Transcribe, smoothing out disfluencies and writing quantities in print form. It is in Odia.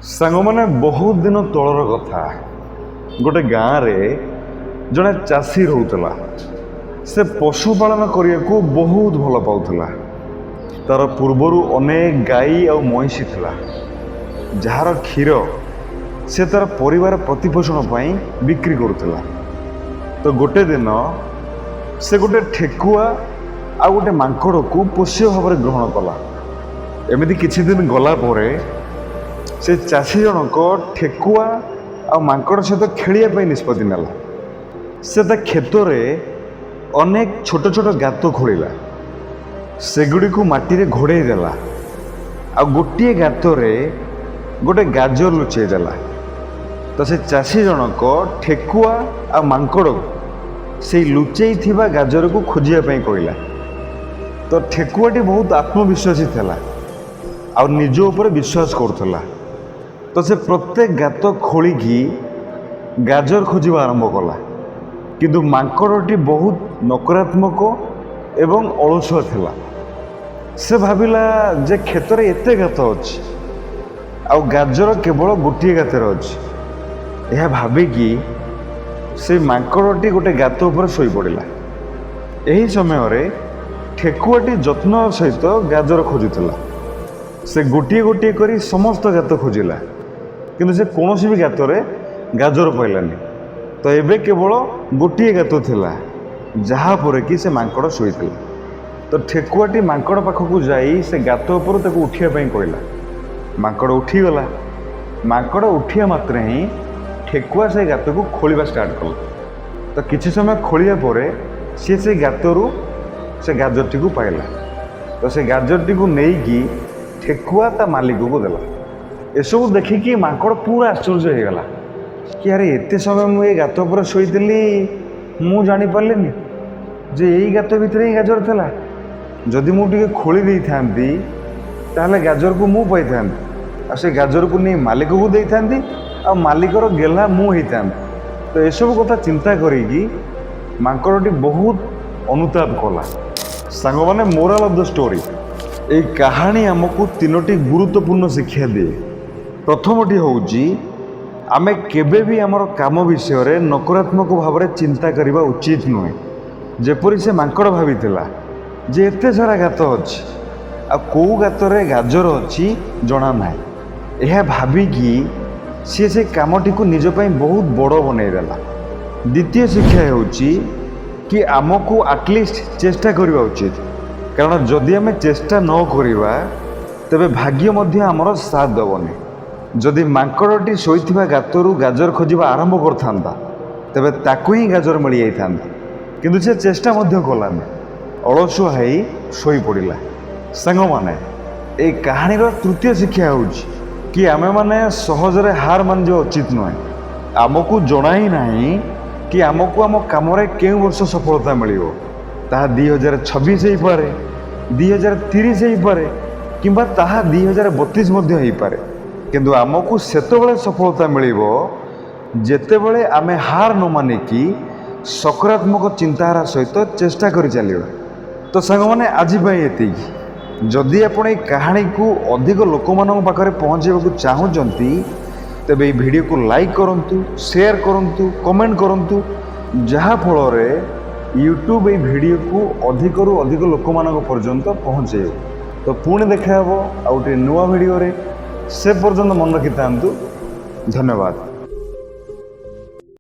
ସାଙ୍ଗମାନେ ବହୁତ ଦିନ ତଳର କଥା, ଗୋଟେ ଗାଁରେ ଜଣେ ଚାଷୀ ରହୁଥିଲା। ସେ ପଶୁପାଳନ କରିବାକୁ ବହୁତ ଭଲ ପାଉଥିଲା। ତାର ପୂର୍ବରୁ ଅନେକ ଗାଈ ଆଉ ମଇଁଷି ଥିଲା, ଯାହାର କ୍ଷୀର ସେ ତାର ପରିବାର ପ୍ରତିପୋଷଣ ପାଇଁ ବିକ୍ରି କରୁଥିଲା। ତ ଗୋଟେ ଦିନ ସେ ଗୋଟେ ଠେକୁଆ ଆଉ ଗୋଟେ ମାଙ୍କଡ଼କୁ ପୋଷ୍ୟ ଭାବରେ ଗ୍ରହଣ କଲା। ଏମିତି କିଛି ଦିନ ଗଲା ପରେ ସେ ଚାଷୀ ଜଣକ ଠେକୁଆ ଆଉ ମାଙ୍କଡ଼ ସହିତ ଖେଳିବା ପାଇଁ ନିଷ୍ପତ୍ତି ନେଲା। ସେ ତା କ୍ଷେତରେ ଅନେକ ଛୋଟ ଛୋଟ ଗାତ ଖୋଳିଲା, ସେଗୁଡ଼ିକୁ ମାଟିରେ ଘୋଡ଼େଇ ଦେଲା ଆଉ ଗୋଟିଏ ଗାତରେ ଗୋଟେ ଗାଜର ଲୁଚେଇ ଦେଲା। ତ ସେ ଚାଷୀ ଜଣକ ଠେକୁଆ ଆଉ ମାଙ୍କଡ଼କୁ ସେଇ ଲୁଚେଇ ଥିବା ଗାଜରକୁ ଖୋଜିବା ପାଇଁ କହିଲା। ତ ଠେକୁଆଟି ବହୁତ ଆତ୍ମବିଶ୍ୱାସୀ ଥିଲା ଆଉ ନିଜ ଉପରେ ବିଶ୍ୱାସ କରୁଥିଲା। ତ ସେ ପ୍ରତ୍ୟେକ ଗାତ ଖୋଳିକି ଗାଜର ଖୋଜିବା ଆରମ୍ଭ କଲା। କିନ୍ତୁ ମାଙ୍କଡ଼ଟି ବହୁତ ନକାରାତ୍ମକ ଏବଂ ଅଳସୁଆ ଥିଲା। ସେ ଭାବିଲା ଯେ କ୍ଷେତରେ ଏତେ ଗାତ ଅଛି ଆଉ ଗାଜର କେବଳ ଗୋଟିଏ ଗାତରେ ଅଛି। ଏହା ଭାବିକି ସେ ମାଙ୍କଡ଼ଟି ଗୋଟେ ଗାତ ଉପରେ ଶୋଇପଡ଼ିଲା। ଏହି ସମୟରେ ଠେକୁଆଟି ଯତ୍ନ ସହିତ ଗାଜର ଖୋଜୁଥିଲା। ସେ ଗୋଟିଏ ଗୋଟିଏ କରି ସମସ୍ତ ଗାତ ଖୋଜିଲା, କିନ୍ତୁ ସେ କୌଣସି ବି ଗାତରେ ଗାଜର ପାଇଲାନି। ତ ଏବେ କେବଳ ଗୋଟିଏ ଗାତ ଥିଲା, ଯାହା ପରେ କି ସେ ମାଙ୍କଡ଼ ଶୋଇଥିଲା। ତ ଠେକୁଆଟି ମାଙ୍କଡ଼ ପାଖକୁ ଯାଇ ସେ ଗାତ ଉପରୁ ତାକୁ ଉଠିବା ପାଇଁ କହିଲା। ମାଙ୍କଡ଼ ଉଠିଗଲା। ମାଙ୍କଡ଼ ଉଠିବା ମାତ୍ରେ ହିଁ ଠେକୁଆ ସେ ଗାତକୁ ଖୋଳିବା ଷ୍ଟାର୍ଟ କଲା। ତ କିଛି ସମୟ ଖୋଳିବା ପରେ ସିଏ ସେ ଗାତରୁ ସେ ଗାଜରଟିକୁ ପାଇଲା। ତ ସେ ଗାଜରଟିକୁ ନେଇକି ଠେକୁଆ ତା ମାଲିକକୁ ଦେଲା। ଏସବୁ ଦେଖିକି ମାଙ୍କଡ଼ ପୁରା ଆଶ୍ଚର୍ଯ୍ୟ ହେଇଗଲା କି ଆରେ ଏତେ ସମୟ ମୁଁ ଏଇ ଗାତ ଉପରେ ଶୋଇଥିଲି, ମୁଁ ଜାଣିପାରିଲିନି ଯେ ଏଇ ଗାତ ଭିତରେ ହିଁ ଗାଜର ଥିଲା। ଯଦି ମୁଁ ଟିକେ ଖୋଳି ଦେଇଥାନ୍ତି ତାହେଲେ ଗାଜରକୁ ମୁଁ ପାଇଥାନ୍ତି ଆଉ ସେ ଗାଜରକୁ ନେଇ ମାଲିକକୁ ଦେଇଥାନ୍ତି ଆଉ ମାଲିକର ଗେହ୍ଲା ମୁଁ ହେଇଥାନ୍ତି। ତ ଏସବୁ କଥା ଚିନ୍ତା କରିକି ମାଙ୍କଡ଼ଟି ବହୁତ ଅନୁତାପ କଲା। ସାଙ୍ଗମାନେ, ମୋରାଲ ଅଫ୍ ଦ ଷ୍ଟୋରି, ଏଇ କାହାଣୀ ଆମକୁ ତିନୋଟି ଗୁରୁତ୍ୱପୂର୍ଣ୍ଣ ଶିକ୍ଷା ଦିଏ। ପ୍ରଥମଟି ହେଉଛି ଆମେ କେବେ ବି ଆମର କାମ ବିଷୟରେ ନକାରାତ୍ମକ ଭାବରେ ଚିନ୍ତା କରିବା ଉଚିତ ନୁହେଁ। ଯେପରି ସେ ମାଙ୍କଡ଼ ଭାବିଥିଲା ଯେ ଏତେ ସାରା ଗାତ ଅଛି ଆଉ କେଉଁ ଗାତରେ ଗାଜର ଅଛି ଜଣା ନାହିଁ। ଏହା ଭାବିକି ସିଏ ସେ କାମଟିକୁ ନିଜ ପାଇଁ ବହୁତ ବଡ଼ ବନେଇଦେଲା। ଦ୍ୱିତୀୟ ଶିକ୍ଷା ହେଉଛି କି ଆମକୁ ଆଟଲିଷ୍ଟ ଚେଷ୍ଟା କରିବା ଉଚିତ, କାରଣ ଯଦି ଆମେ ଚେଷ୍ଟା ନ କରିବା ତେବେ ଭାଗ୍ୟ ମଧ୍ୟ ଆମର ସାଥ ଦେବନି। ଯଦି ମାଙ୍କଡ଼ଟି ଶୋଇଥିବା ଗାତରୁ ଗାଜର ଖୋଜିବା ଆରମ୍ଭ କରିଥାନ୍ତା ତେବେ ତାକୁ ହିଁ ଗାଜର ମିଳିଯାଇଥାନ୍ତା, କିନ୍ତୁ ସେ ଚେଷ୍ଟା ମଧ୍ୟ କଲାନି, ଅଳସୁଆ ହେଇ ଶୋଇପଡ଼ିଲା। ସାଙ୍ଗମାନେ, ଏଇ କାହାଣୀର ତୃତୀୟ ଶିକ୍ଷା ହେଉଛି କି ଆମେମାନେ ସହଜରେ ହାର ମାନିଯିବା ଉଚିତ ନୁହେଁ। ଆମକୁ ଜଣା ହିଁ ନାହିଁ କି ଆମକୁ ଆମ କାମରେ କେଉଁ ବର୍ଷ ସଫଳତା ମିଳିବ। ତାହା 2026 ହେଇପାରେ, 2030 ହେଇପାରେ କିମ୍ବା ତାହା 2032 ମଧ୍ୟ ହେଇପାରେ। କିନ୍ତୁ ଆମକୁ ସେତେବେଳେ ସଫଳତା ମିଳିବ ଯେତେବେଳେ ଆମେ ହାର ନ ମାନିକି ସକାରାତ୍ମକ ଚିନ୍ତାଧାରା ସହିତ ଚେଷ୍ଟା କରି ଚାଲିବା। ତ ସାଙ୍ଗମାନେ, ଆଜି ପାଇଁ ଏତିକି। ଯଦି ଆପଣ ଏଇ କାହାଣୀକୁ ଅଧିକ ଲୋକମାନଙ୍କ ପାଖରେ ପହଞ୍ଚାଇବାକୁ ଚାହୁଁଛନ୍ତି ତେବେ ଏଇ ଭିଡ଼ିଓକୁ ଲାଇକ୍ କରନ୍ତୁ, ସେୟାର କରନ୍ତୁ, କମେଣ୍ଟ କରନ୍ତୁ, ଯାହାଫଳରେ ୟୁଟ୍ୟୁବ୍ ଏଇ ଭିଡ଼ିଓକୁ ଅଧିକରୁ ଅଧିକ ଲୋକମାନଙ୍କ ପର୍ଯ୍ୟନ୍ତ ପହଞ୍ଚାଇବ। ତ ପୁଣି ଦେଖା ହେବ ଆଉ ଗୋଟେ ନୂଆ ଭିଡ଼ିଓରେ। ସେ ପର୍ଯ୍ୟନ୍ତ ମନେ ରଖିଥାନ୍ତୁ। ଧନ୍ୟବାଦ।